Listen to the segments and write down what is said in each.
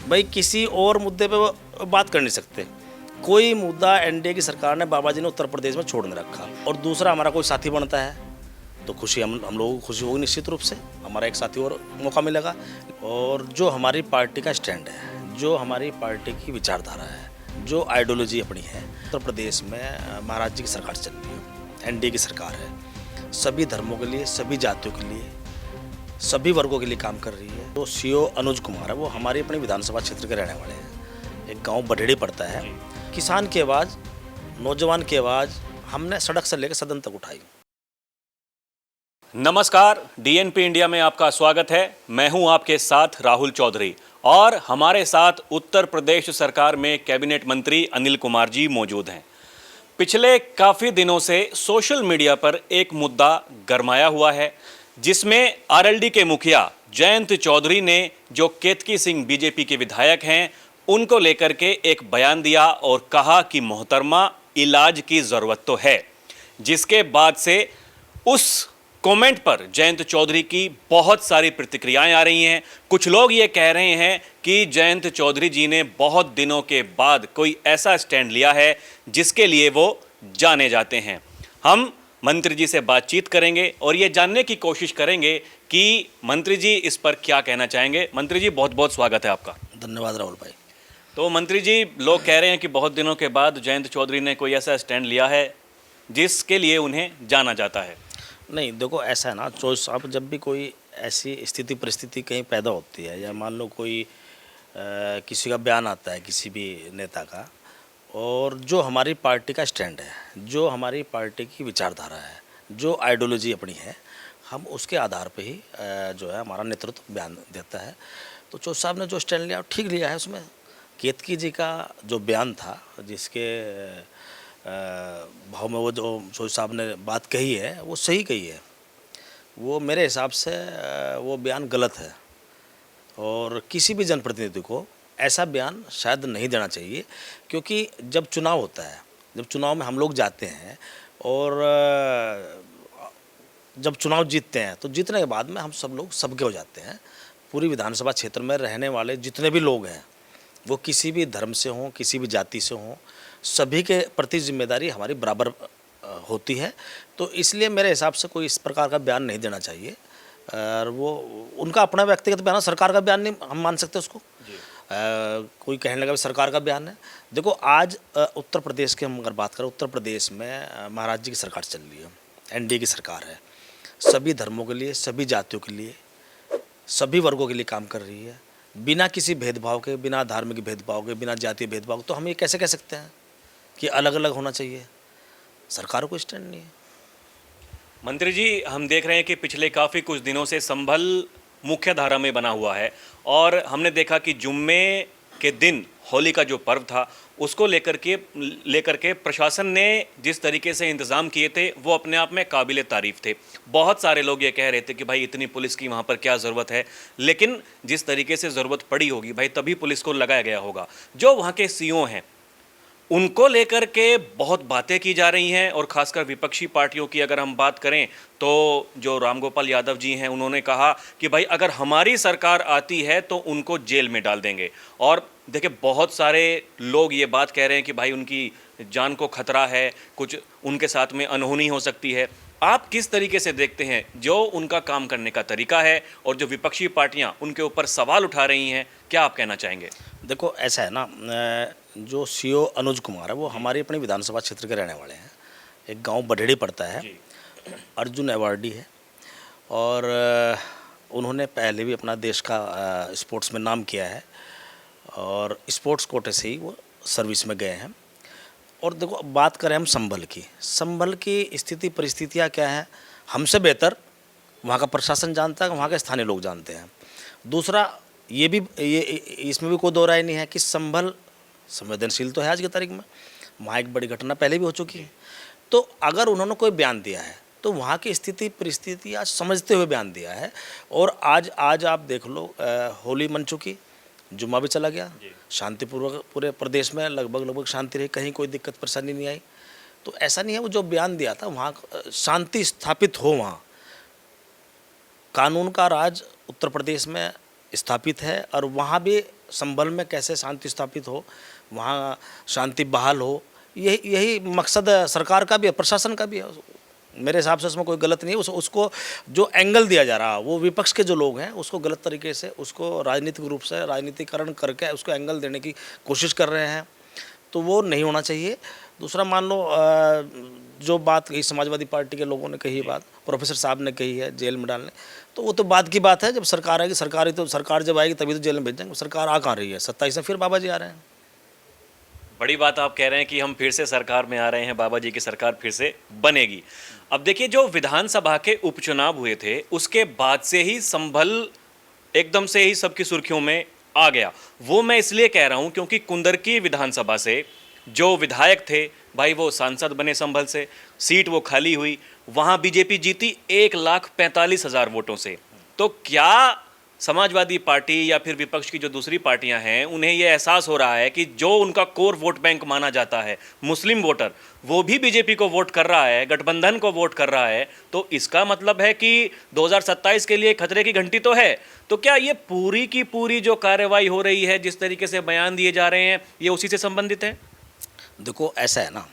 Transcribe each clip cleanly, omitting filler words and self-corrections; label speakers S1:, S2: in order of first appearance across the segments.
S1: भाई किसी और मुद्दे पे वो बात कर नहीं सकते। कोई मुद्दा एनडीए की सरकार ने बाबा जी ने उत्तर प्रदेश में छोड़ नहीं रखा। और दूसरा, हमारा कोई साथी बनता है तो खुशी हम लोगों को खुशी होगी निश्चित रूप से, हमारा एक साथी और मौका मिलेगा। और जो हमारी पार्टी का स्टैंड है, जो हमारी पार्टी की विचारधारा है, जो आइडियोलॉजी अपनी है, उत्तर प्रदेश में महाराज जी की सरकार चल रही है, एनडीए की सरकार है, सभी धर्मों के लिए, सभी जातियों के लिए, सभी वर्गों के लिए काम कर रही है। तो सीओ अनुज कुमार है, वो हमारे अपने विधानसभा क्षेत्र के रहने वाले हैं। एक गांव बरहेड़ी पड़ता है। किसान की आवाज़, नौजवान की आवाज़ हमने सड़क से लेकर सदन तक उठाई।
S2: नमस्कार, डीएनपी इंडिया में आपका स्वागत है। मैं हूं आपके साथ राहुल चौधरी और हमारे साथ उत्तर प्रदेश सरकार में कैबिनेट मंत्री अनिल कुमार जी मौजूद हैं। पिछले काफ़ी दिनों से सोशल मीडिया पर एक मुद्दा गरमाया हुआ है, जिसमें आरएलडी के मुखिया जयंत चौधरी ने, जो केतकी सिंह बीजेपी के विधायक हैं, उनको लेकर के एक बयान दिया और कहा कि मोहतरमा इलाज की ज़रूरत तो है। जिसके बाद से उस कमेंट पर जयंत चौधरी की बहुत सारी प्रतिक्रियाएं आ रही हैं। कुछ लोग ये कह रहे हैं कि जयंत चौधरी जी ने बहुत दिनों के बाद कोई ऐसा स्टैंड लिया है जिसके लिए वो जाने जाते हैं। हम मंत्री जी से बातचीत करेंगे और ये जानने की कोशिश करेंगे कि मंत्री जी इस पर क्या कहना चाहेंगे। मंत्री जी, बहुत बहुत स्वागत है आपका।
S1: धन्यवाद राहुल भाई।
S2: तो मंत्री जी, लोग कह रहे हैं कि बहुत दिनों के बाद जयंत चौधरी ने कोई ऐसा स्टैंड लिया है जिसके लिए उन्हें जाना जाता है।
S1: नहीं, देखो ऐसा है ना, चॉइस, आप जब भी कोई ऐसी स्थिति परिस्थिति कहीं पैदा होती है, या मान लो कोई किसी का बयान आता है किसी भी नेता का, और जो हमारी पार्टी का स्टैंड है, जो हमारी पार्टी की विचारधारा है, जो आइडियोलॉजी अपनी है, हम उसके आधार पे ही जो है हमारा नेतृत्व बयान देता है। तो चौधरी साहब ने जो स्टैंड लिया ठीक लिया है। उसमें केतकी जी का जो बयान था, जिसके भाव में वो जो चौधरी साहब ने बात कही है, वो सही कही है। वो मेरे हिसाब से वो बयान गलत है और किसी भी जनप्रतिनिधि को ऐसा बयान शायद नहीं देना चाहिए। क्योंकि जब चुनाव होता है, जब चुनाव में हम लोग जाते हैं और जब चुनाव जीतते हैं, तो जीतने के बाद में हम सब लोग सबके हो जाते हैं। पूरी विधानसभा क्षेत्र में रहने वाले जितने भी लोग हैं, वो किसी भी धर्म से हों, किसी भी जाति से हों, सभी के प्रति जिम्मेदारी हमारी बराबर होती है। तो इसलिए मेरे हिसाब से कोई इस प्रकार का बयान नहीं देना चाहिए। और वो उनका अपना व्यक्तिगत बयान है, सरकार का बयान नहीं हम मान सकते उसको। कोई कहने लगा सरकार का बयान है। देखो, आज उत्तर प्रदेश की हम अगर बात करें, उत्तर प्रदेश में महाराज जी की सरकार चल रही है, एनडीए की सरकार है, सभी धर्मों के लिए, सभी जातियों के लिए, सभी वर्गों के लिए काम कर रही है, बिना किसी भेदभाव के, बिना धार्मिक भेदभाव के, बिना जातीय भेदभाव के। तो हम ये कैसे कह सकते हैं कि अलग अलग होना चाहिए? सरकार को स्टैंड नहीं है।
S2: मंत्री जी, हम देख रहे हैं कि पिछले काफ़ी कुछ दिनों से संभल मुख्य धारा में बना हुआ है और हमने देखा कि जुम्मे के दिन होली का जो पर्व था, उसको लेकर के प्रशासन ने जिस तरीके से इंतज़ाम किए थे, वो अपने आप में काबिल तारीफ़ थे। बहुत सारे लोग ये कह रहे थे कि भाई इतनी पुलिस की वहाँ पर क्या ज़रूरत है, लेकिन जिस तरीके से ज़रूरत पड़ी होगी भाई, तभी पुलिस को लगाया गया होगा। जो वहाँ के सीओ हैं, उनको लेकर के बहुत बातें की जा रही हैं और ख़ासकर विपक्षी पार्टियों की अगर हम बात करें तो जो रामगोपाल यादव जी हैं, उन्होंने कहा कि भाई अगर हमारी सरकार आती है तो उनको जेल में डाल देंगे। और देखिए, बहुत सारे लोग ये बात कह रहे हैं कि भाई उनकी जान को खतरा है, कुछ उनके साथ में अनहोनी हो सकती है। आप किस तरीके से देखते हैं जो उनका काम करने का तरीका है और जो विपक्षी पार्टियाँ उनके ऊपर सवाल उठा रही हैं, क्या आप कहना चाहेंगे?
S1: देखो, ऐसा है ना, जो सीओ अनुज कुमार है, वो हमारे अपने विधानसभा क्षेत्र के रहने वाले हैं। एक गांव बरहेड़ी पड़ता है, अर्जुन अवार्डी है, और उन्होंने पहले भी अपना देश का स्पोर्ट्स में नाम किया है और स्पोर्ट्स कोटे से ही वो सर्विस में गए हैं। और देखो, बात करें हम संभल की स्थिति परिस्थितियाँ क्या हैं, हमसे बेहतर वहाँ का प्रशासन जानता है, वहाँ के स्थानीय लोग जानते हैं। दूसरा, ये इसमें भी कोई दो राय नहीं है कि संभल संवेदनशील तो है आज की तारीख में। वहाँ एक बड़ी घटना पहले भी हो चुकी है। तो अगर उन्होंने कोई बयान दिया है तो वहाँ की स्थिति परिस्थिति आज समझते हुए बयान दिया है। और आज आप देख लो, होली मन चुकी, जुम्मा भी चला गया, शांतिपूर्वक पूरे प्रदेश में लगभग शांति रही, कहीं कोई दिक्कत परेशानी नहीं आई। तो ऐसा नहीं है, वो जो बयान दिया था वहाँ शांति स्थापित हो, वहाँ कानून का राज उत्तर प्रदेश में स्थापित है और वहाँ भी संभल में कैसे शांति स्थापित हो, वहाँ शांति बहाल हो, यही यही मकसद सरकार का भी है, प्रशासन का भी है। मेरे हिसाब से उसमें कोई गलत नहीं है। उसको जो एंगल दिया जा रहा है, वो विपक्ष के जो लोग हैं उसको गलत तरीके से, उसको राजनीतिक रूप से राजनीतिकरण करके उसको एंगल देने की कोशिश कर रहे हैं, तो वो नहीं होना चाहिए। दूसरा, मान लो जो बात कही समाजवादी पार्टी के लोगों ने कही, बात प्रोफेसर साहब ने कही है जेल में डालने, तो वो तो बात की बात है। जब सरकार आएगी, सरकार जब आएगी तभी तो जेल में भेजेंगे। सरकार आ कहाँ रही है? 27 में फिर बाबा जी आ रहे हैं।
S2: बड़ी बात आप कह रहे हैं कि हम फिर से सरकार में आ रहे हैं, बाबा जी की सरकार फिर से बनेगी। अब देखिए, जो विधानसभा के उपचुनाव हुए थे उसके बाद से ही संभल एकदम से ही सबकी सुर्खियों में आ गया। वो मैं इसलिए कह रहा हूं क्योंकि कुंदरकी विधानसभा से जो विधायक थे भाई वो सांसद बने संभल से, सीट वो खाली हुई, वहां बीजेपी जीती 1,45,000 वोटों से। तो क्या समाजवादी पार्टी या फिर विपक्ष की जो दूसरी पार्टियां हैं उन्हें यह एहसास हो रहा है कि जो उनका कोर वोट बैंक माना जाता है मुस्लिम वोटर, वो भी बीजेपी को वोट कर रहा है, गठबंधन को वोट कर रहा है, तो इसका मतलब है कि 2027 के लिए खतरे की घंटी तो है। तो क्या ये पूरी की पूरी जो कार्रवाई हो रही है, जिस तरीके से बयान दिए जा रहे हैं, ये उसी से संबंधित है?
S1: देखो, ऐसा है ना,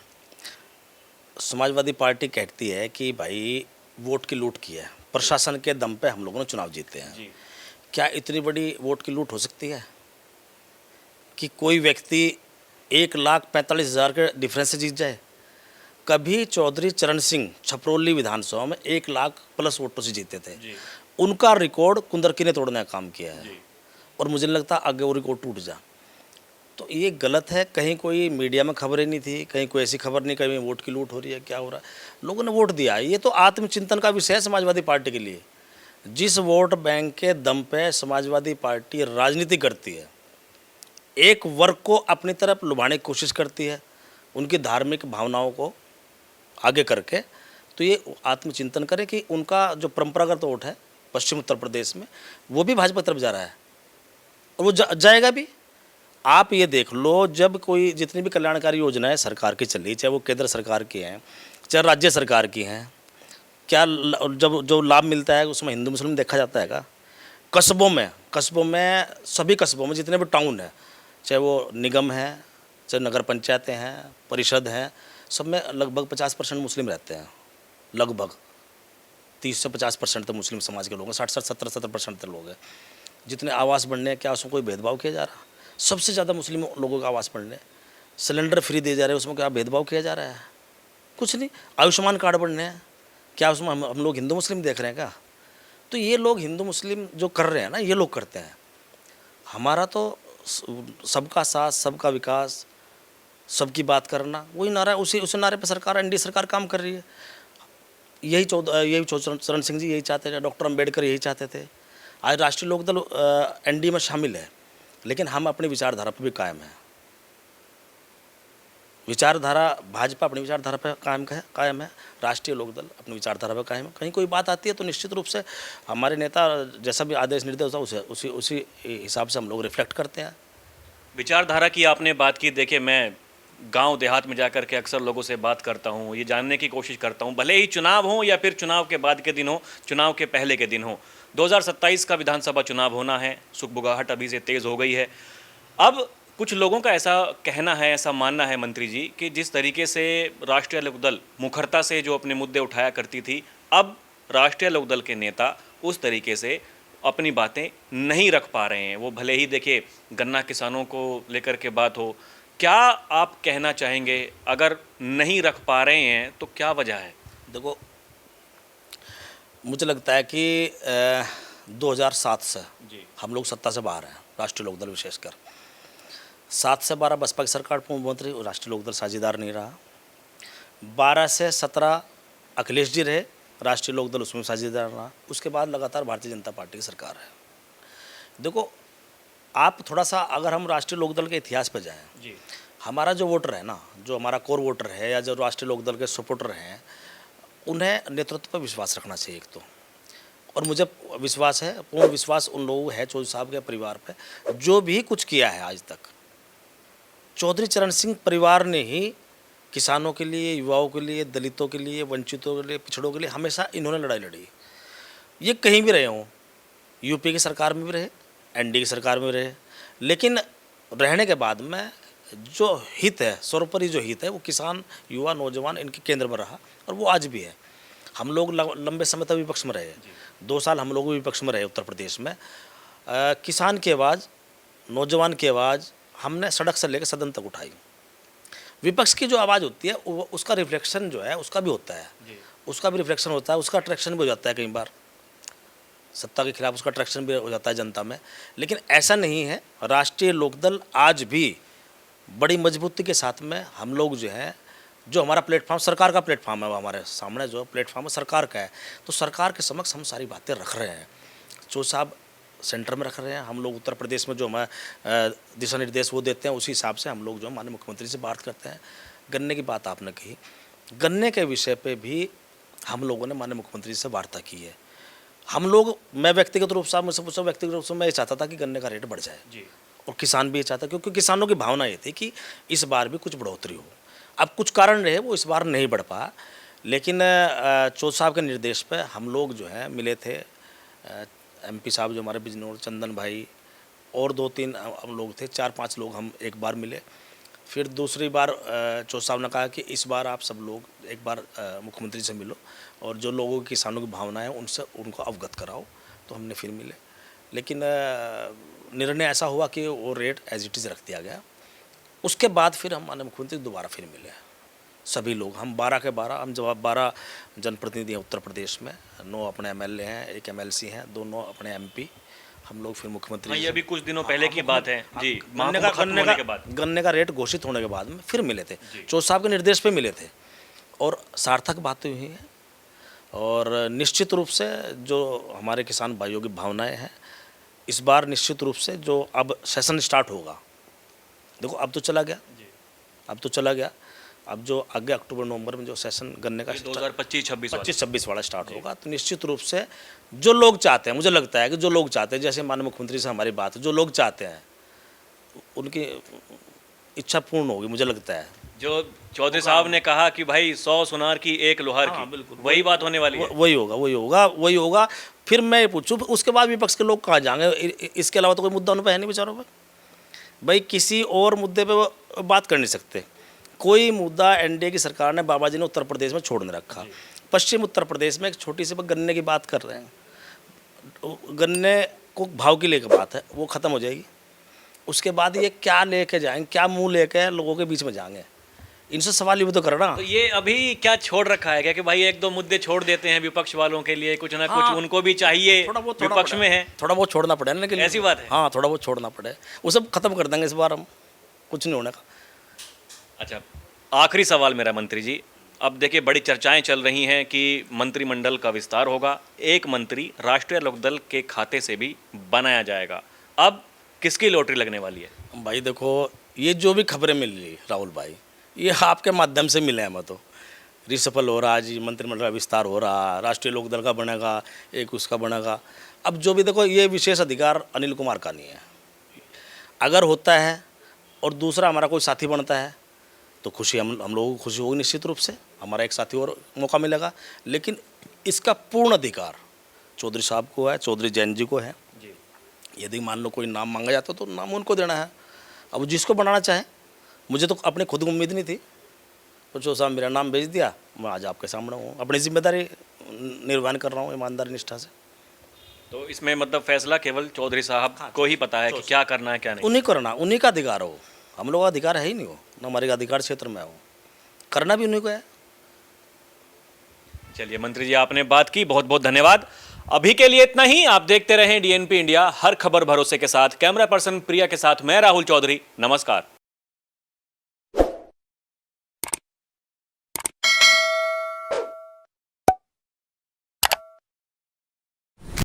S1: समाजवादी पार्टी कहती है कि भाई वोट की लूट की है, प्रशासन के दम पे हम लोगों ने चुनाव जीते हैं।
S2: जी।
S1: क्या इतनी बड़ी वोट की लूट हो सकती है कि कोई व्यक्ति 1,45,000 के डिफरेंस से जीत जाए? कभी चौधरी चरण सिंह छपरौली विधानसभा में 1,00,000 प्लस वोटों से जीते थे।
S2: जी।
S1: उनका रिकॉर्ड कुंदरकी ने तोड़ने का काम किया है,
S2: जी।
S1: और मुझे नहीं लगता आगे वो रिकॉर्ड टूट जा। तो ये गलत है। कहीं कोई मीडिया में खबरें नहीं थी, कहीं कोई ऐसी खबर नहीं, कहीं वोट की लूट हो रही है, क्या हो रहा है। लोगों ने वोट दिया। ये तो आत्मचिंतन का विषय है समाजवादी पार्टी के लिए। जिस वोट बैंक के दम पे समाजवादी पार्टी राजनीति करती है, एक वर्ग को अपनी तरफ लुभाने की कोशिश करती है, उनकी धार्मिक भावनाओं को आगे करके, तो ये आत्मचिंतन करें कि उनका जो परंपरागत वोट है पश्चिम उत्तर प्रदेश में, वो भी भाजपा तरफ जा रहा है, और वो जाएगा भी। आप ये देख लो, जब कोई जितनी भी कल्याणकारी योजनाएं सरकार की चल रही, चाहे वो केंद्र सरकार की हैं, चाहे राज्य सरकार की हैं, क्या जब जो लाभ मिलता है उसमें हिंदू मुस्लिम देखा जाता है क्या? कस्बों में सभी कस्बों में जितने भी टाउन है, चाहे वो निगम है, चाहे नगर पंचायतें हैं, परिषद हैं, सब में लगभग 50% मुस्लिम रहते हैं। लगभग 30 से 50% तो मुस्लिम समाज के लोग हैं, 60-70% तो लोग हैं। जितने आवास बनने हैं, क्या उसमें कोई भेदभाव किया जा रहा? सबसे ज़्यादा मुस्लिम लोगों का आवास बनने, सिलेंडर फ्री दिए जा रहे हैं, उसमें क्या भेदभाव किया जा रहा है? कुछ नहीं। आयुष्मान कार्ड बनने हैं, क्या उसमें हम लोग हिंदू मुस्लिम देख रहे हैं क्या? तो ये लोग हिंदू मुस्लिम जो कर रहे हैं ना, ये लोग करते हैं। हमारा तो सबका साथ, सबका विकास, सबकी बात करना, वही नारा, उसी नारे पर सरकार, एनडीए सरकार काम कर रही है। यही चरण सिंह जी यही चाहते थे, डॉक्टर अंबेडकर यही चाहते थे। आज राष्ट्रीय लोकदल एनडीए में शामिल है, लेकिन हम अपनी विचारधारा पर भी कायम हैं। विचारधारा, भाजपा अपनी विचारधारा पर कायम है, राष्ट्रीय लोकदल अपनी विचारधारा पर कायम है। कहीं कोई बात आती है तो निश्चित रूप से हमारे नेता जैसा भी आदेश निर्देश होता है उसी हिसाब से हम लोग रिफ्लेक्ट करते हैं।
S2: विचारधारा की आपने बात की। देखिए, मैं गांव देहात में जाकर के अक्सर लोगों से बात करता हूं, ये जानने की कोशिश करता हूं, भले ही चुनाव हो या फिर चुनाव के बाद के दिन हो, चुनाव के पहले के दिन हो, 2027 का विधानसभा चुनाव होना है, सुगबुगाहट अभी से तेज़ हो गई है। अब कुछ लोगों का ऐसा कहना है, ऐसा मानना है मंत्री जी, कि जिस तरीके से राष्ट्रीय लोकदल मुखरता से जो अपने मुद्दे उठाया करती थी, अब राष्ट्रीय लोकदल के नेता उस तरीके से अपनी बातें नहीं रख पा रहे हैं। वो भले ही देखिए गन्ना किसानों को लेकर के बात हो, क्या आप कहना चाहेंगे अगर नहीं रख पा रहे हैं तो क्या वजह है?
S1: देखो, मुझे लगता है कि 2007 से
S2: जी।
S1: हम लोग सत्ता से बाहर हैं, राष्ट्रीय लोकदल विशेषकर। 7 से 12 बसपा की सरकार पूर्व मंत्री, राष्ट्रीय लोकदल साझेदार नहीं रहा। 12 से 17 अखिलेश जी रहे, राष्ट्रीय लोकदल उसमें साझेदार रहा। उसके बाद लगातार भारतीय जनता पार्टी की सरकार है। देखो, आप थोड़ा सा अगर हम राष्ट्रीय लोकदल के इतिहास पर जाएं,
S2: जी।
S1: हमारा जो वोटर है ना, जो हमारा कोर वोटर है या जो राष्ट्रीय लोकदल के सपोर्टर हैं, उन्हें नेतृत्व पर विश्वास रखना चाहिए एक तो। और मुझे विश्वास है, पूर्ण विश्वास उन लोगों है चौधरी साहब के परिवार पे, जो भी कुछ किया है आज तक। चौधरी चरण सिंह परिवार ने ही किसानों के लिए, युवाओं के लिए, दलितों के लिए, वंचितों के लिए, पिछड़ों के लिए हमेशा इन्होंने लड़ाई लड़ी। ये कहीं भी रहे हों, यूपी की सरकार में भी रहे, एनडीए की सरकार में रहे, लेकिन रहने के बाद में जो हित है, सर्वोपरि जो हित है, वो किसान, युवा, नौजवान इनके केंद्र में रहा और वो आज भी है। हम लोग लंबे समय तक विपक्ष में रहे, 2 साल हम लोग भी विपक्ष में रहे उत्तर प्रदेश में। किसान की आवाज़, नौजवान की आवाज़ हमने सड़क से लेकर सदन तक उठाई। विपक्ष की जो आवाज़ होती है वो उसका रिफ्लेक्शन जो है उसका भी होता है, उसका भी रिफ्लेक्शन होता है, उसका अट्रैक्शन भी हो जाता है कई बार, सत्ता के खिलाफ उसका अट्रैक्शन भी हो जाता है जनता में। लेकिन ऐसा नहीं है, राष्ट्रीय लोकदल आज भी बड़ी मजबूती के साथ में हम लोग जो है, जो हमारा प्लेटफॉर्म सरकार का प्लेटफॉर्म है, वो हमारे सामने जो प्लेटफॉर्म है सरकार का है, तो सरकार के समक्ष हम सारी बातें रख रहे हैं। जो साहब सेंटर में रख रहे हैं, हम लोग उत्तर प्रदेश में जो हमारे दिशा निर्देश वो देते हैं, उसी हिसाब से हम लोग जो माननीय मुख्यमंत्री से बात करते हैं। गन्ने की बात आपने कही, गन्ने के विषय पे भी हम लोगों ने माननीय मुख्यमंत्री से वार्ता की है। हम लोग, मैं व्यक्तिगत रूप से मुझसे पूछा, व्यक्तिगत रूप से मैं ये चाहता था कि गन्ने का रेट बढ़ जाए
S2: जी।
S1: और किसान भी ये चाहता, क्योंकि किसानों की भावना ये थी कि इस बार भी कुछ बढ़ोतरी हो। अब कुछ कारण रहे वो इस बार नहीं बढ़ पाया, लेकिन चौधरी साहब के निर्देश पे हम लोग जो है मिले थे, एमपी साहब जो हमारे बिजनौर, चंदन भाई और 2-3 हम लोग थे, 4-5 लोग हम एक बार मिले। फिर दूसरी बार चौधरी साहब ने कहा कि इस बार आप सब लोग एक बार मुख्यमंत्री से मिलो और जो लोगों की, किसानों की भावना है उनसे उनको अवगत कराओ। तो हमने फिर मिले, लेकिन निर्णय ऐसा हुआ कि वो रेट एज इट इज़ रख दिया गया। उसके बाद फिर हम माननीय मुख्यमंत्री दोबारा फिर मिले, सभी लोग, हम 12 के 12, हम जवाब 12 जनप्रतिनिधि हैं उत्तर प्रदेश में, 9 अपने एमएलए हैं, 1 एमएलसी हैं, 2 अपने एमपी। हम लोग फिर मुख्यमंत्री,
S2: ये अभी कुछ दिनों पहले की बात है जी,
S1: गन्ने का रेट घोषित होने के बाद में फिर मिले थे, चौधरी साहब के निर्देश पे मिले थे और सार्थक बातें हुई हैं। और निश्चित रूप से जो हमारे किसान भाइयों की भावनाएं हैं, इस बार निश्चित रूप से जो अब सेशन स्टार्ट होगा, देखो अब तो चला गया, अब जो आगे अक्टूबर-नवंबर में जो सेशन गन्ने का
S2: 2025-26
S1: वाला स्टार्ट होगा, तो निश्चित रूप से जो लोग चाहते हैं, मुझे लगता है कि जो लोग चाहते हैं, जैसे माननीय मुख्यमंत्री से हमारी बात है, जो लोग चाहते हैं उनकी इच्छा पूर्ण होगी, मुझे लगता है।
S2: जो चौधरी साहब ने कहा कि भाई 100 सुनार की 1 लोहार की,
S1: बिल्कुल
S2: वही बात होने वाली है।
S1: वही होगा। फिर मैं पूछूँ, उसके बाद विपक्ष के लोग कहाँ जाएंगे? इसके अलावा तो कोई मुद्दा उन पर है नहीं बेचारों पर। भाई किसी और मुद्दे पे वो बात कर नहीं सकते। कोई मुद्दा एनडीए की सरकार ने, बाबा जी ने उत्तर प्रदेश में छोड़ नहीं रखा। पश्चिम उत्तर प्रदेश में एक छोटी सी गन्ने की बात कर रहे हैं, गन्ने को भाव की लेकर बात है, वो ख़त्म हो जाएगी। उसके बाद ये क्या लेके जाएंगे, क्या मुँह लेके लोगों के बीच में जाएंगे, इनसे सवाल ये भी तो करना।
S2: तो ये अभी क्या छोड़ रखा है क्या कि भाई 1-2 मुद्दे छोड़ देते हैं विपक्ष वालों के लिए, कुछ ना कुछ उनको भी चाहिए, विपक्ष में है,
S1: थोड़ा बहुत छोड़ना पड़ेगा, लेकिन
S2: ऐसी बात है।
S1: हाँ, थोड़ा बहुत छोड़ना पड़े, वो सब खत्म कर देंगे इस बार हम, कुछ नहीं होने का।
S2: अच्छा, आखिरी सवाल मेरा मंत्री जी, अब देखिए बड़ी चर्चाएं चल रही हैं कि मंत्रिमंडल का विस्तार होगा, एक मंत्री राष्ट्रीय लोकदल के खाते से भी बनाया जाएगा। अब किसकी लॉटरी लगने वाली है?
S1: भाई देखो, ये जो भी खबरें मिल रही राहुल भाई, ये आपके माध्यम से मिले हैं। मैं तो रिसफल हो रहा जी, मंत्रिमंडल का विस्तार हो रहा, राष्ट्रीय लोकदल का बनेगा, एक उसका बनेगा। अब जो भी देखो, ये विशेष अधिकार अनिल कुमार का नहीं है। अगर होता है और दूसरा हमारा कोई साथी बनता है तो खुशी, हम लोगों को खुशी होगी निश्चित रूप से, हमारा एक साथी और मौका मिलेगा। लेकिन इसका पूर्ण अधिकार चौधरी साहब को है, चौधरी जैन जी को है। यदि मान लो कोई नाम मांगा जाता तो नाम उनको देना है। अब जिसको बनाना चाहे, मुझे तो अपने खुद को उम्मीद नहीं थी, तो चौधरी साहब मेरा नाम भेज दिया, मैं आज आपके सामने हूँ, अपनी जिम्मेदारी निर्वहन कर रहा हूँ ईमानदारी निष्ठा से।
S2: तो इसमें मतलब फैसला केवल चौधरी साहब को ही पता है कि क्या करना है क्या नहीं।
S1: उन्हीं करना, उन्हीं का अधिकार हो, हम लोगों का अधिकार है ही नहीं, हो ना हमारे अधिकार क्षेत्र में हो, करना भी उन्हीं को है।
S2: चलिए मंत्री जी, आपने बात की, बहुत बहुत धन्यवाद। अभी के लिए इतना ही। आप देखते रहें डीएनपी इंडिया, हर खबर भरोसे के साथ। कैमरा पर्सन प्रिया के साथ मैं राहुल चौधरी, नमस्कार।